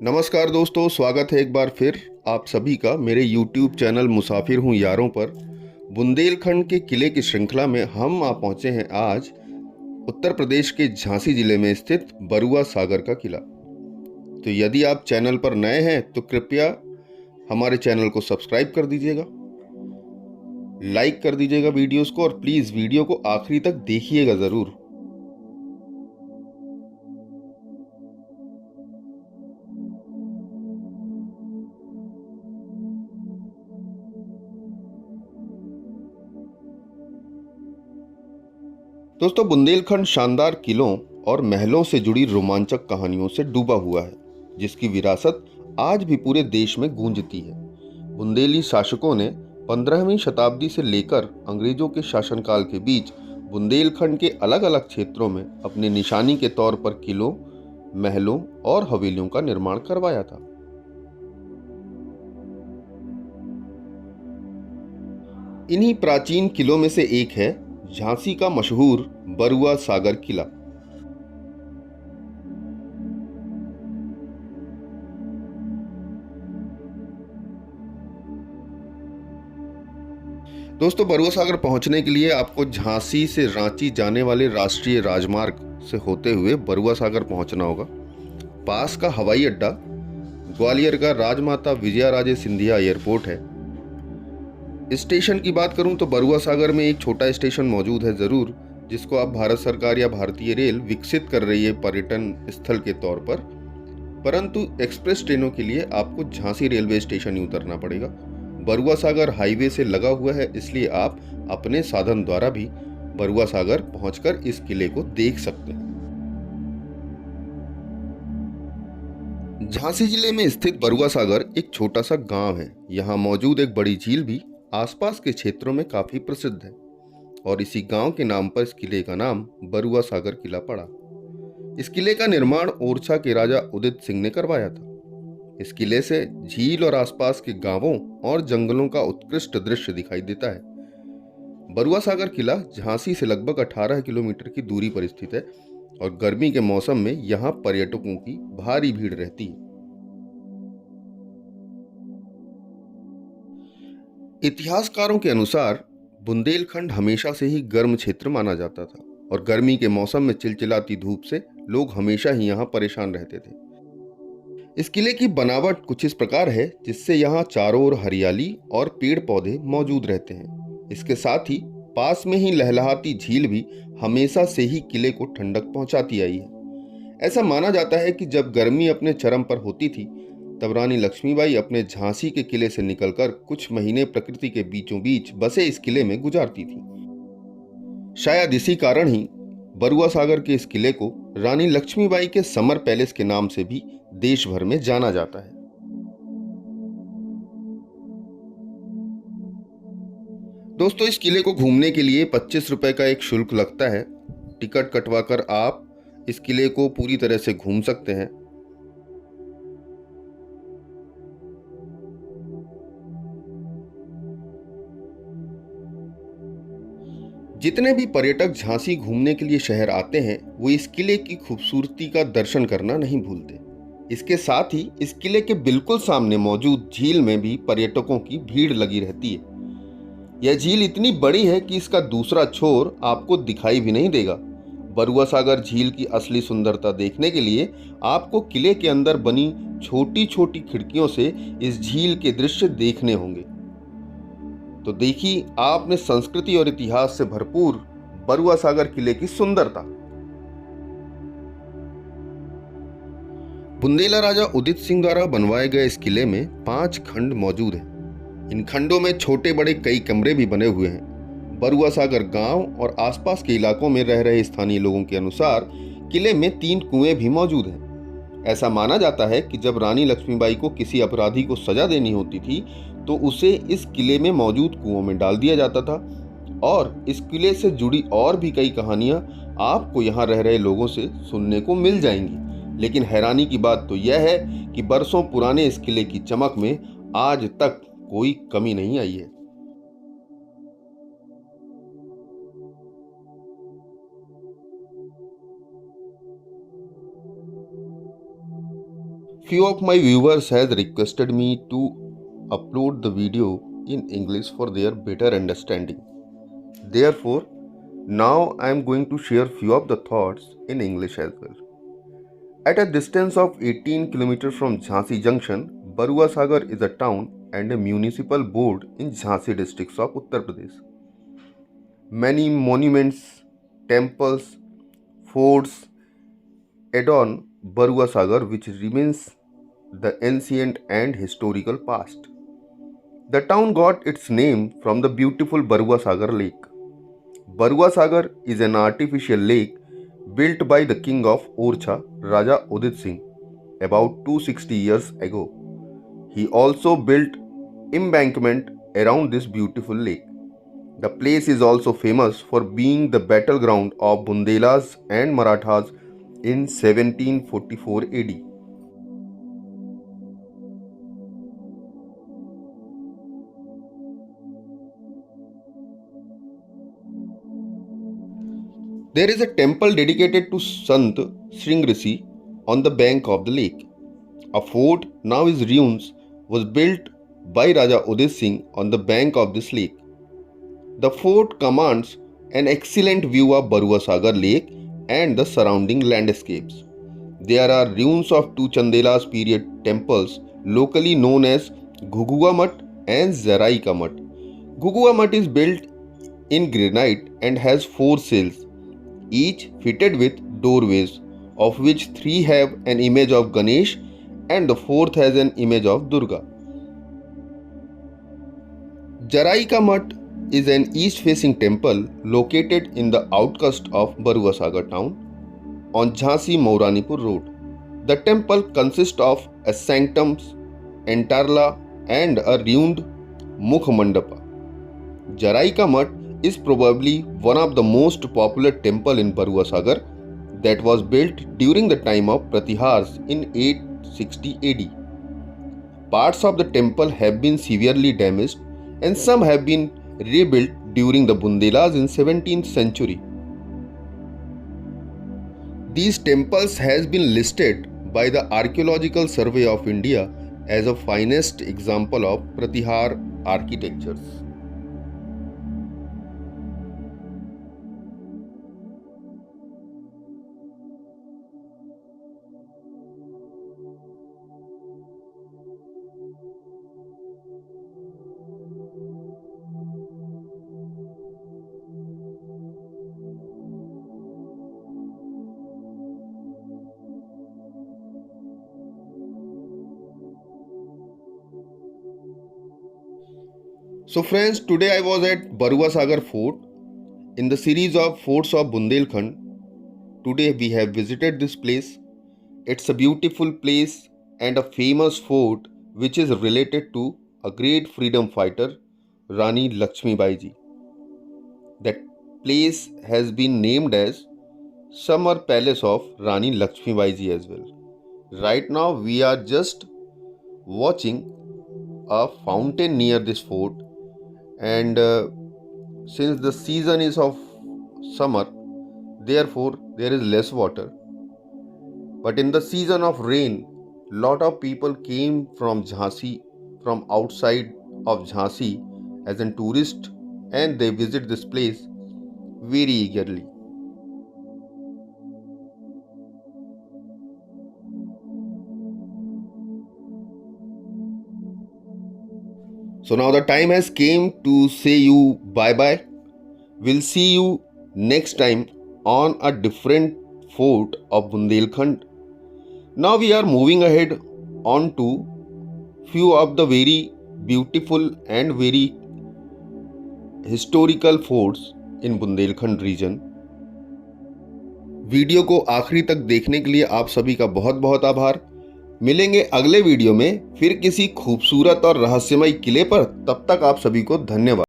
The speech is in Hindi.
नमस्कार दोस्तों, स्वागत है एक बार फिर आप सभी का मेरे YouTube चैनल मुसाफिर हूँ यारों पर। बुंदेलखंड के किले की श्रृंखला में हम आ पहुँचे हैं आज उत्तर प्रदेश के झांसी जिले में स्थित बरुआ सागर का किला। तो यदि आप चैनल पर नए हैं तो कृपया हमारे चैनल को सब्सक्राइब कर दीजिएगा, लाइक कर दीजिएगा वीडियोस को और प्लीज़ वीडियो को आखिरी तक देखिएगा ज़रूर। दोस्तों, बुंदेलखंड शानदार किलों और महलों से जुड़ी रोमांचक कहानियों से डूबा हुआ है, जिसकी विरासत आज भी पूरे देश में गूंजती है। बुंदेली शासकों ने 15वीं शताब्दी से लेकर अंग्रेजों के शासनकाल के बीच बुंदेलखंड के अलग अलग क्षेत्रों में अपनी निशानी के तौर पर किलों, महलों और हवेलियों का निर्माण करवाया था। इन्हीं प्राचीन किलों में से एक है झांसी का मशहूर बरुआ सागर किला। दोस्तों, बरुआ सागर पहुंचने के लिए आपको झांसी से रांची जाने वाले राष्ट्रीय राजमार्ग से होते हुए बरुआ सागर पहुंचना होगा। पास का हवाई अड्डा ग्वालियर का राजमाता विजयाराजे सिंधिया एयरपोर्ट है। स्टेशन की बात करूं तो बरुआ सागर में एक छोटा स्टेशन मौजूद है ज़रूर, जिसको आप भारत सरकार या भारतीय रेल विकसित कर रही है पर्यटन स्थल के तौर पर। परंतु एक्सप्रेस ट्रेनों के लिए आपको झांसी रेलवे स्टेशन ही उतरना पड़ेगा। बरुआ सागर हाईवे से लगा हुआ है, इसलिए आप अपने साधन द्वारा भी बरुआ सागर पहुंचकर इस किले को देख सकते हैं। झांसी जिले में स्थित बरुआ सागर एक छोटा सा गांव है। यहाँ मौजूद एक बड़ी झील भी आसपास के क्षेत्रों में काफी प्रसिद्ध है और इसी गांव के नाम पर इस किले का नाम बरुआ सागर किला पड़ा। इस किले का निर्माण ओरछा के राजा उदित सिंह ने करवाया था। इस किले से झील और आसपास के गांवों और जंगलों का उत्कृष्ट दृश्य दिखाई देता है। बरुआ सागर किला झांसी से लगभग 18 किलोमीटर की दूरी पर स्थित है और गर्मी के मौसम में यहाँ पर्यटकों की भारी भीड़ रहती है। इतिहासकारों के अनुसार बुंदेलखंड हमेशा से ही गर्म क्षेत्र माना जाता था और गर्मी के मौसम में चिलचिलाती धूप से लोग हमेशा ही यहाँ परेशान रहते थे। इस किले की बनावट कुछ इस प्रकार है जिससे यहाँ चारों ओर हरियाली और पेड़ पौधे मौजूद रहते हैं। इसके साथ ही पास में ही लहलहाती झील भी हमेशा से ही किले को ठंडक पहुंचाती आई है। ऐसा माना जाता है कि जब गर्मी अपने चरम पर होती थी, तब रानी लक्ष्मीबाई अपने झांसी के किले से निकलकर कुछ महीने प्रकृति के बीचों बीच बसे इस किले में गुजारती थी। शायद इसी कारण ही बरुआ सागर के इस किले को रानी लक्ष्मीबाई के समर पैलेस के नाम से भी देश भर में जाना जाता है। दोस्तों, इस किले को घूमने के लिए 25 रुपए का एक शुल्क लगता है। टिकट कटवाकर आप इस किले को पूरी तरह से घूम सकते हैं। जितने भी पर्यटक झांसी घूमने के लिए शहर आते हैं, वो इस किले की खूबसूरती का दर्शन करना नहीं भूलते। इसके साथ ही इस किले के बिल्कुल सामने मौजूद झील में भी पर्यटकों की भीड़ लगी रहती है। यह झील इतनी बड़ी है कि इसका दूसरा छोर आपको दिखाई भी नहीं देगा। बरुआ सागर झील की असली सुंदरता देखने के लिए आपको किले के अंदर बनी छोटी छोटी खिड़कियों से इस झील के दृश्य देखने होंगे। तो देखिए आपने संस्कृति और इतिहास से भरपूर बरुआ सागर किले की सुंदरता। बुंदेला राजा उदित सिंह द्वारा बनवाए गए इस किले में 5 खंड मौजूद हैं। इन खंडों में छोटे बड़े कई कमरे भी बने हुए हैं। बरुआ सागर गांव और आसपास के इलाकों में रह रहे स्थानीय लोगों के अनुसार किले में 3 कुएं भी मौजूद हैं। ऐसा माना जाता है कि जब रानी लक्ष्मीबाई को किसी अपराधी को सजा देनी होती थी, तो उसे इस किले में मौजूद कुओं में डाल दिया जाता था। और इस किले से जुड़ी और भी कई कहानियां आपको यहाँ रह रहे लोगों से सुनने को मिल जाएंगी। लेकिन हैरानी की बात तो यह है कि बरसों पुराने इस किले की चमक में आज तक कोई कमी नहीं आई है। Few of my viewers has requested me to upload the video in English for their better understanding. Therefore, now I am going to share few of the thoughts in English as well. At a distance of 18 km from Jhansi Junction, Barua Sagar is a town and a municipal board in Jhansi district of Uttar Pradesh. Many monuments, temples, forts adorn Barua Sagar, which remains the ancient and historical past. The town got its name from the beautiful Barua Sagar lake. Barua Sagar is an artificial lake built by the king of Orchha, Raja Udit Singh, about 260 years ago. He also built embankment around this beautiful lake. The place is also famous for being the battleground of Bundelas and Marathas in 1744 AD. There is a temple dedicated to Sant Sringrisi on the bank of the lake. A fort, now is ruins, was built by Raja Udit Singh on the bank of this lake. The fort commands an excellent view of Barua Sagar lake and the surrounding landscapes. There are ruins of two Chandelas period temples locally known as Ghugua Mutt and Zarai Ka Mutt. Ghugua Mutt is built in granite and has 4 cells, each fitted with doorways, of which 3 have an image of Ganesh and the 4th has an image of Durga. Zarai Ka Mutt is an east-facing temple located in the outskirts of Barua Sagar town on Jhansi-Mauranipur road. The temple consists of a sanctum, entarla and a ruined Mukh Mandapa. Zarai Ka Mutt is probably one of the most popular temple in Barua Sagar that was built during the time of Pratihars in 860 AD. Parts of the temple have been severely damaged and some have been rebuilt during the Bundelas in 17th century. These temples has been listed by the Archaeological Survey of India as a finest example of Pratihar architectures. So friends, today I was at Barua Sagar Fort in the series of forts of Bundelkhand. Today we have visited this place. It's a beautiful place and a famous fort which is related to a great freedom fighter, Rani Lakshmi Bai Ji. That place has been named as Summer Palace of Rani Lakshmi Bai Ji as well. Right now we are just watching a fountain near this fort, and since the season is of summer, therefore there is less water. But in the season of rain, lot of people came from Jhansi, from outside of Jhansi as a tourist, and they visit this place very eagerly. So now the time has came to say you bye bye. We'll see you next time on a different fort of Bundelkhand. Now we are moving ahead on to few of the very beautiful and very historical forts in Bundelkhand region. Video को आखिरी तक देखने के लिए आप सभी का बहुत बहुत आभार। मिलेंगे अगले वीडियो में फिर किसी खूबसूरत और रहस्यमय किले पर। तब तक आप सभी को धन्यवाद।